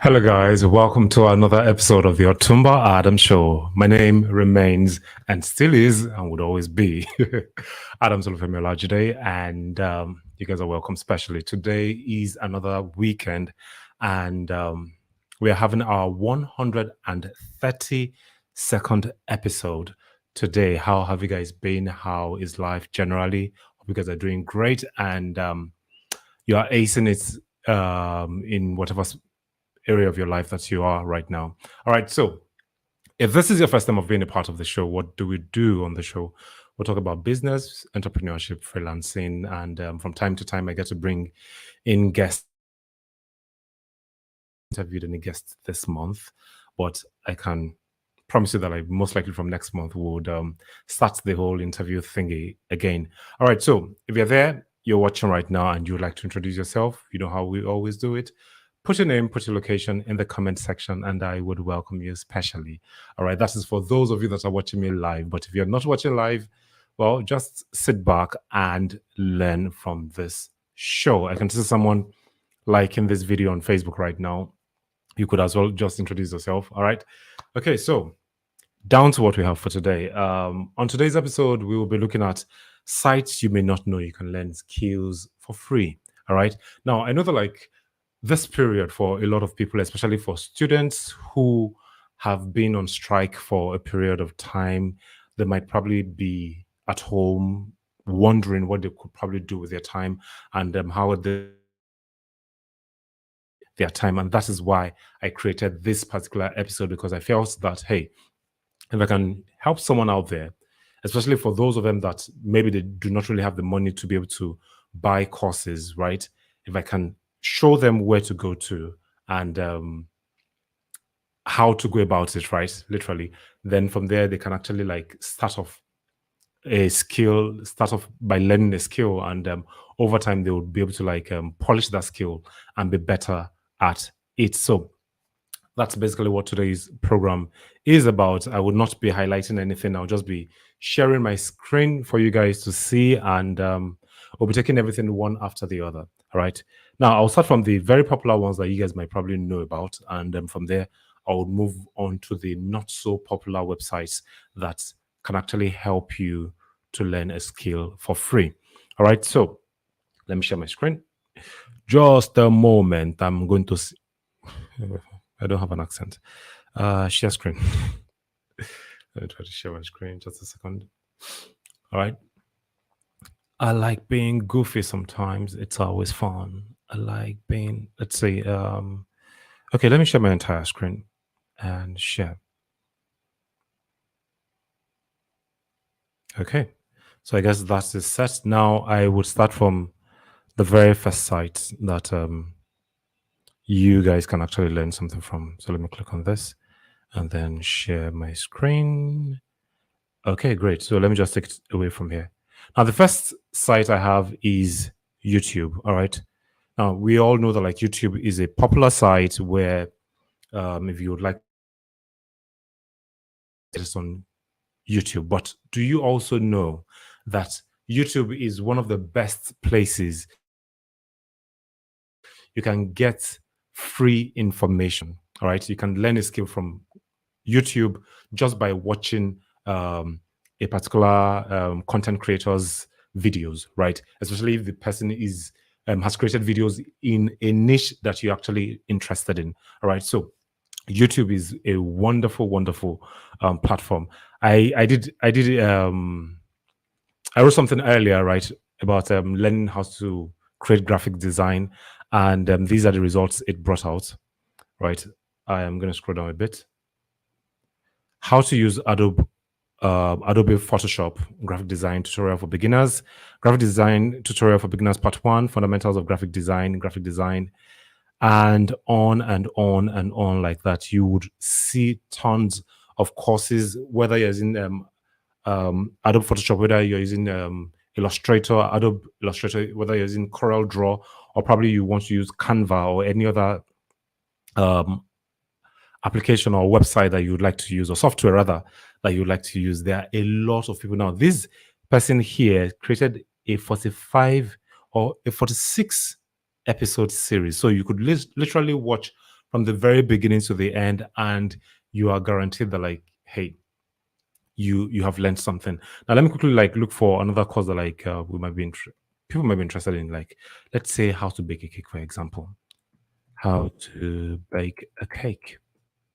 Hello, guys. Welcome to another episode of the Otumba Adam Show. My name remains and still is and would always be Adam Solufemi Olajide, and you guys are welcome. Especially today is another weekend, and we are having our 132nd episode today. How have you guys been? How is life generally? Hope you guys are doing great, and you are acing it in whatever area of your life that you are right now. All right. So, if this is your first time of being a part of the show, what do we do on the show? We'll talk about business, entrepreneurship, freelancing, and from time to time, I get to bring in guests. Interviewed any guests this month, but I can promise you that I most likely from next month would start the whole interview thingy again. All right. So, if you're there, you're watching right now, and you'd like to introduce yourself, you know how we always do it. Put your name, put your location in the comment section, and I would welcome you especially. All right, that is for those of you that are watching me live. But if you're not watching live, well, just sit back and learn from this show. I can see someone liking this video on Facebook right now. You could as well just introduce yourself. All right. Okay, so down to what we have for today. On today's episode, we will be looking at sites you may not know you can learn skills for free. All right. Now, I know that this period for a lot of people, especially for students who have been on strike for a period of time, they might probably be at home wondering what they could probably do with their time and how their time. And that is why I created this particular episode, because I felt that, hey, if I can help someone out there, especially for those of them that maybe they do not really have the money to be able to buy courses, right? If I can show them where to go to and how to go about it, right? Literally, then from there they can actually start off start off by learning a skill, and over time they will be able to polish that skill and be better at it. So that's basically what today's program is about. I would not be highlighting anything. I'll just be sharing my screen for you guys to see, and we'll be taking everything one after the other. All right. Now, I'll start from the very popular ones that you guys might probably know about, and from there, I would move on to the not so popular websites that can actually help you to learn a skill for free. All right. So let me share my screen. Just a moment. I'm going to see. I don't have an accent. Share screen. Let me try to share my screen. Just a second. All right. I like being goofy sometimes. It's always fun. I like being, let's say, okay, let me share my entire screen and share. Okay. So I guess that is set. Now I would start from the very first site that you guys can actually learn something from. So let me click on this and then share my screen. Okay, great. So let me just take it away from here. Now, the first site I have is YouTube. All right. Now, we all know that YouTube is a popular site where if you would like it's on YouTube, but do you also know that YouTube is one of the best places you can get free information? All right. You can learn a skill from YouTube just by watching a particular content creator's videos, right? Especially if the person is has created videos in a niche that you're actually interested in. All right. So YouTube is a wonderful, wonderful platform. I did I wrote something earlier, right, about learning how to create graphic design, and these are the results it brought out. Right. I am going to scroll down a bit. How to use Adobe Photoshop graphic design tutorial for beginners. Graphic design tutorial for beginners part 1, fundamentals of graphic design, and on and on and on like that. You would see tons of courses, whether you're using Adobe Photoshop, whether you're using Illustrator, Adobe Illustrator, whether you're using Corel Draw, or probably you want to use Canva or any other application or website that you would like to use, or software rather, that you would like to use. There are a lot of people now. This person here created a 45 or a 46 episode series. So you could literally watch from the very beginning to the end, and you are guaranteed that, like, hey, you have learned something. Now, let me quickly like look for another course that like we might be people might be interested in. Like, let's say how to bake a cake, for example. How to bake a cake.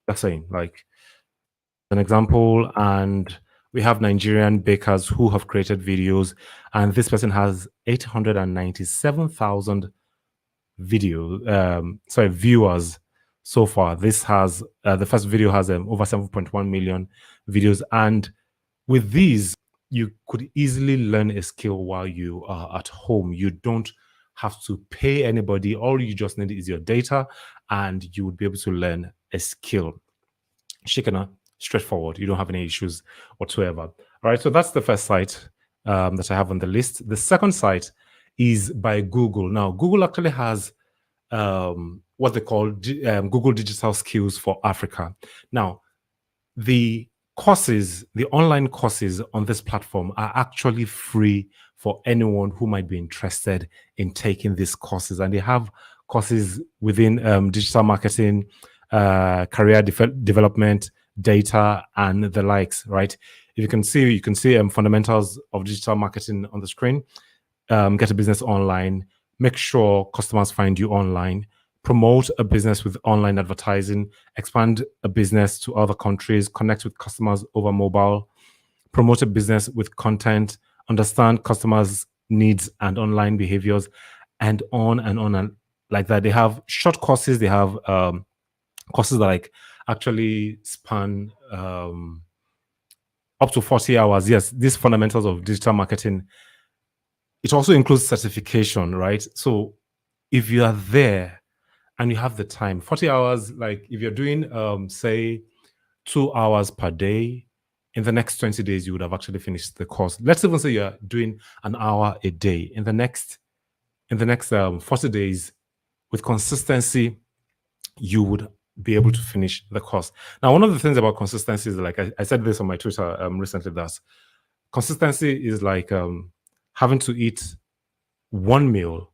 That's saying like an example, and we have Nigerian bakers who have created videos, and this person has 897,000 viewers so far. This has the first video has over 7.1 million videos, and with these you could easily learn a skill while you are at home. You don't have to pay anybody. All you just need is your data, and you would be able to learn a skill. Shikana, straightforward. You don't have any issues whatsoever. All right, so that's the first site that I have on the list. The second site is by Google. Now, Google actually has what they call Google Digital Skills for Africa. Now, the courses, the online courses on this platform are actually free for anyone who might be interested in taking these courses. And they have courses within digital marketing, career development, data, and the likes, right? If you can see fundamentals of digital marketing on the screen. Get a business online, make sure customers find you online, promote a business with online advertising, expand a business to other countries, connect with customers over mobile, promote a business with content, understand customers' needs and online behaviors, and on and on and like that. They have short courses. They have courses that like actually span up to 40 hours. Yes, these fundamentals of digital marketing. It also includes certification, right? So if you are there and you have the time, 40 hours, like if you're doing say 2 hours per day, in the next 20 days you would have actually finished the course. Let's even say you're doing an hour a day. In the next 40 days, with consistency, you would be able to finish the course. Now, one of the things about consistency is, like I said this on my Twitter recently, that consistency is like having to eat one meal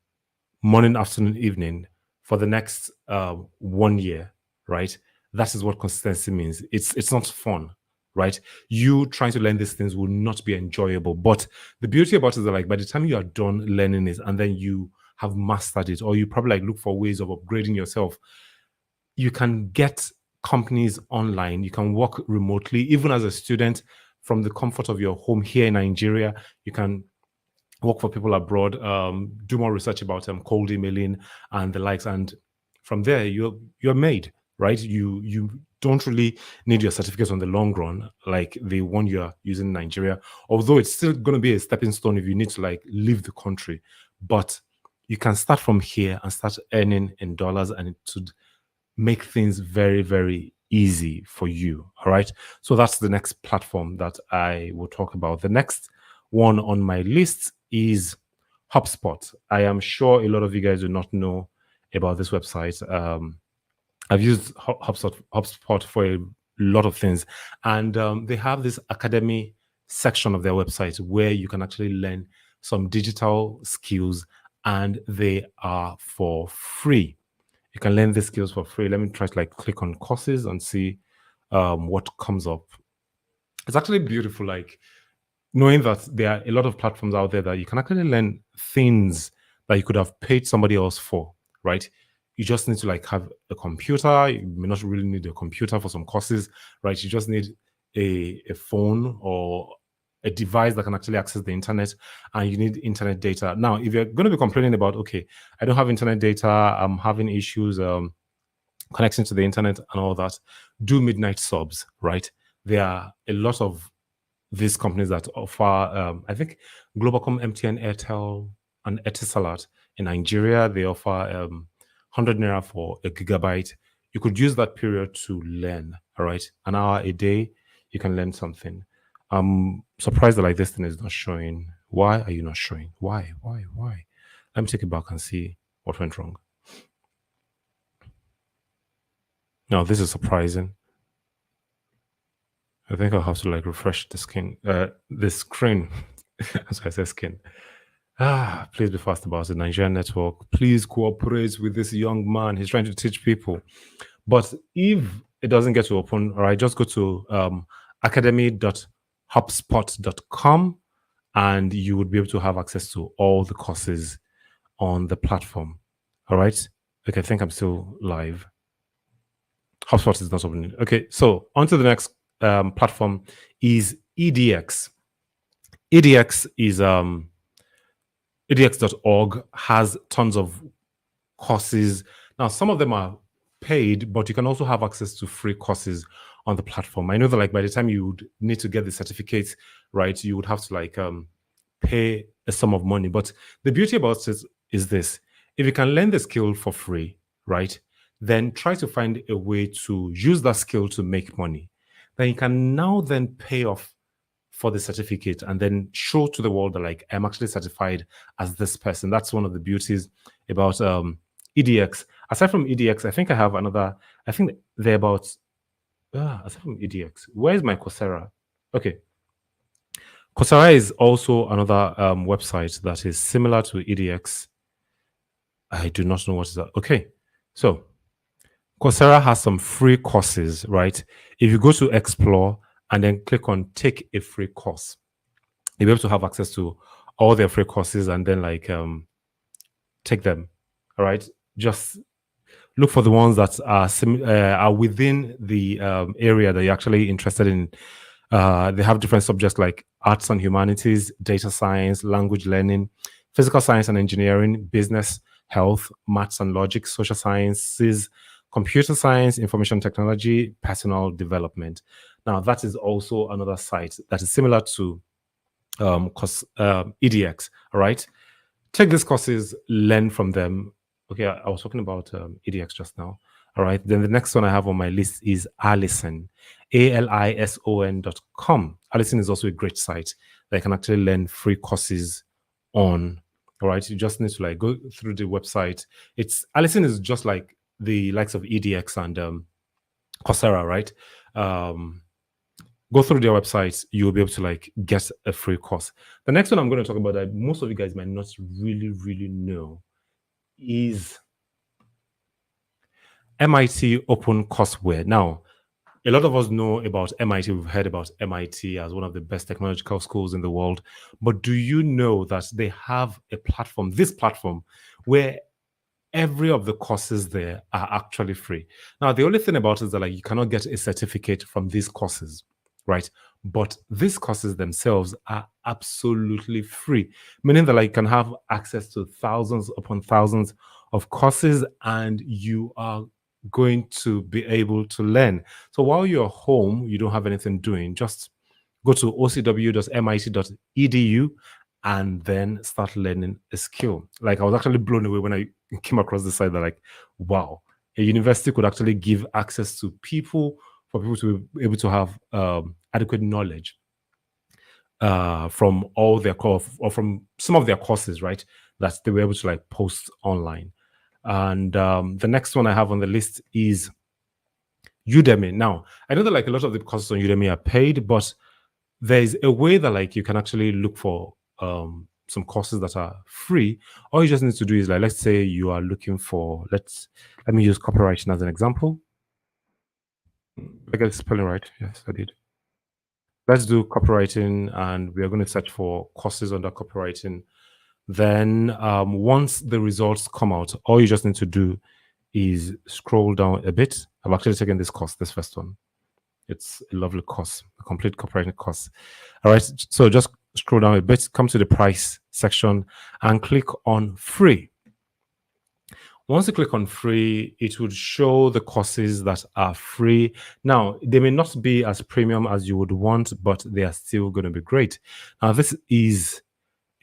morning, afternoon, evening for the next 1 year, right? That is what consistency means. It's not fun, right? You trying to learn these things will not be enjoyable. But the beauty about it is that, like, by the time you are done learning it and then you have mastered it, or you probably like look for ways of upgrading yourself, you can get companies online. You can work remotely, even as a student from the comfort of your home here in Nigeria. You can work for people abroad, do more research about cold emailing and the likes, and from there you're made, right? You don't really need your certificate on the long run, like the one you're using in Nigeria. Although it's still going to be a stepping stone if you need to like leave the country, but you can start from here and start earning in dollars, and it should make things very, very easy for you. All right. So that's the next platform that I will talk about. The next one on my list is HubSpot. I am sure a lot of you guys do not know about this website. I've used HubSpot for a lot of things, and they have this academy section of their website where you can actually learn some digital skills, and they are for free. You can learn these skills for free. Let me try to like click on courses and see what comes up. It's actually beautiful, like knowing that there are a lot of platforms out there that you can actually learn things that you could have paid somebody else for, right? You just need to like have a computer. You may not really need a computer for some courses, right? You just need a phone or a device that can actually access the internet, and you need internet data. Now, if you're going to be complaining about, okay, I don't have internet data, I'm having issues connecting to the internet and all that, do midnight subs, right? There are a lot of these companies that offer, I think, Globalcom, MTN, Airtel, and Etisalat in Nigeria. They offer 100 naira for a gigabyte. You could use that period to learn, all right? An hour a day, you can learn something. I'm surprised that like this thing is not showing. Why are you not showing? Why? Let me take it back and see what went wrong. Now, this is surprising. I think I'll have to like refresh the screen. That's why I said skin. Please be fast about the Nigerian network. Please cooperate with this young man. He's trying to teach people. But if it doesn't get to open, all right, just go to academy.hubspot.com and you would be able to have access to all the courses on the platform. All right. Okay, I think I'm still live. HubSpot is not opening. Okay, so on to the next platform is EDX. EDX is edx.org has tons of courses. Now, some of them are paid, but you can also have access to free courses on the platform. I know that, like, by the time you would need to get the certificate, right, you would have to like pay a sum of money. But the beauty about it is this: if you can learn the skill for free, right, then try to find a way to use that skill to make money. Then you can now then pay off for the certificate and then show to the world that, like, I'm actually certified as this person. That's one of the beauties about EDX. Aside from EDX, I think I have another. I think they're about. Aside from EDX, where's my Coursera? Okay, Coursera is also another website that is similar to EDX. I do not know what is that. Okay, so Coursera has some free courses, right? If you go to Explore and then click on Take a Free Course, you'll be able to have access to all their free courses and then like take them. All right, just look for the ones that are within the area that you're actually interested in. They have different subjects like arts and humanities, data science, language learning, physical science and engineering, business, health, maths and logic, social sciences, computer science, information technology, personal development. Now, that is also another site that is similar to EDX. All right, take these courses, learn from them. Okay, I was talking about EDX just now. All right, then the next one I have on my list is Alison, ALISON.com. Alison is also a great site that you can actually learn free courses on. All right, you just need to like go through the website. It's Alison is just like the likes of EDX and Coursera, right? Go through their websites, you'll be able to like get a free course. The next one I'm going to talk about that most of you guys might not really know is MIT Open Courseware. Now, a lot of us know about MIT. We've heard about MIT as one of the best technological schools in the world. But do you know that they have a platform, this platform, where every of the courses there are actually free? Now, the only thing about it is that like you cannot get a certificate from these courses, right? But these courses themselves are absolutely free, meaning that like you can have access to thousands upon thousands of courses and you are going to be able to learn. So while you're home, you don't have anything doing, just go to ocw.mit.edu and then start learning a skill. Like I was actually blown away when I came across the site that like, wow, a university could actually give access to people for people to be able to have adequate knowledge from all their or from some of their courses, right? That they were able to like post online. And the next one I have on the list is Udemy. Now, I know that like a lot of the courses on Udemy are paid, but there's a way that like you can actually look for some courses that are free. All you just need to do is like, let's say you are looking for, let me use copywriting as an example. I get the spelling right. Yes, I did. Let's do copywriting and we are going to search for courses under copywriting. Then once the results come out, all you just need to do is scroll down a bit. I've actually taken this course, this first one. It's a lovely course, a complete copywriting course. All right, so just scroll down a bit, come to the price section and click on free. Once you click on free, it would show the courses that are free. Now, they may not be as premium as you would want, but they are still going to be great. Now, this is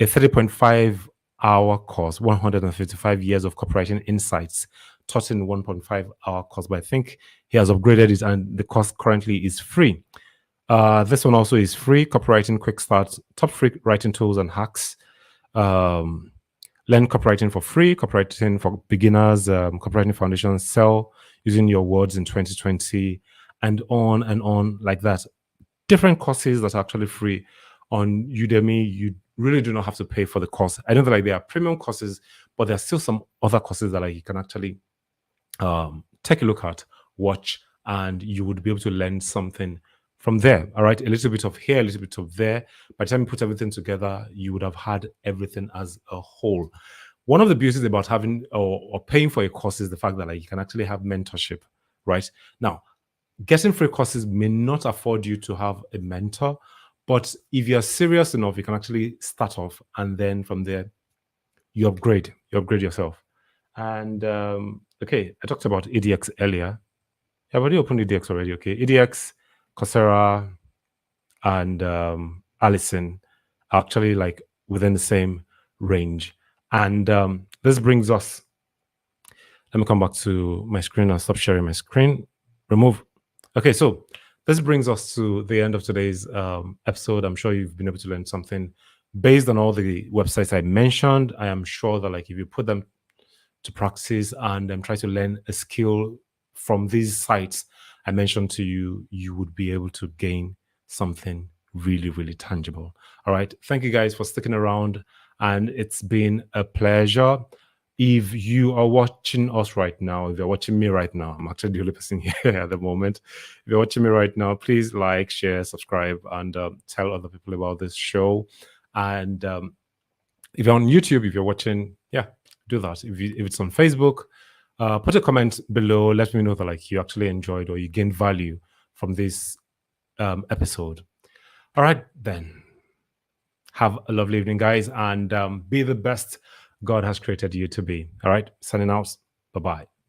a 30.5-hour course, 155 years of copywriting insights, taught in 1.5-hour course. But I think he has upgraded it, and the course currently is free. This one also is free. Copywriting Quick Start, top free writing tools and hacks. Learn copywriting for free, copywriting for beginners, copywriting foundations, sell using your words in 2020, and on like that. Different courses that are actually free on Udemy. You really do not have to pay for the course. I know that like there are premium courses, but there are still some other courses that like you can actually take a look at watch, and you would be able to learn something from there. All right, a little bit of here, a little bit of there. By the time you put everything together, you would have had everything as a whole. One of the beauties about having or paying for a course is the fact that like you can actually have mentorship, right? Now, getting free courses may not afford you to have a mentor, but if you're serious enough, you can actually start off, and then from there you upgrade yourself. And okay, I talked about EDX earlier. I've already opened EDX already. Okay, EDX, Coursera, and Alison are actually like within the same range. And this brings us. Let me come back to my screen and stop sharing my screen. Remove. Okay, so this brings us to the end of today's episode. I'm sure you've been able to learn something based on all the websites I mentioned. I am sure that like if you put them to practice and try to learn a skill from these sites I mentioned to you, you would be able to gain something really, really tangible. All right. Thank you guys for sticking around. And it's been a pleasure. If you are watching us right now, if you're watching me right now, I'm actually the only person here at the moment. If you're watching me right now, please like, share, subscribe, and tell other people about this show. And if you're on YouTube, if you're watching, yeah, do that. If it's on Facebook, put a comment below. Let me know that like you actually enjoyed or you gained value from this episode. All right, then. Have a lovely evening, guys, and be the best God has created you to be. All right, signing out. Bye bye.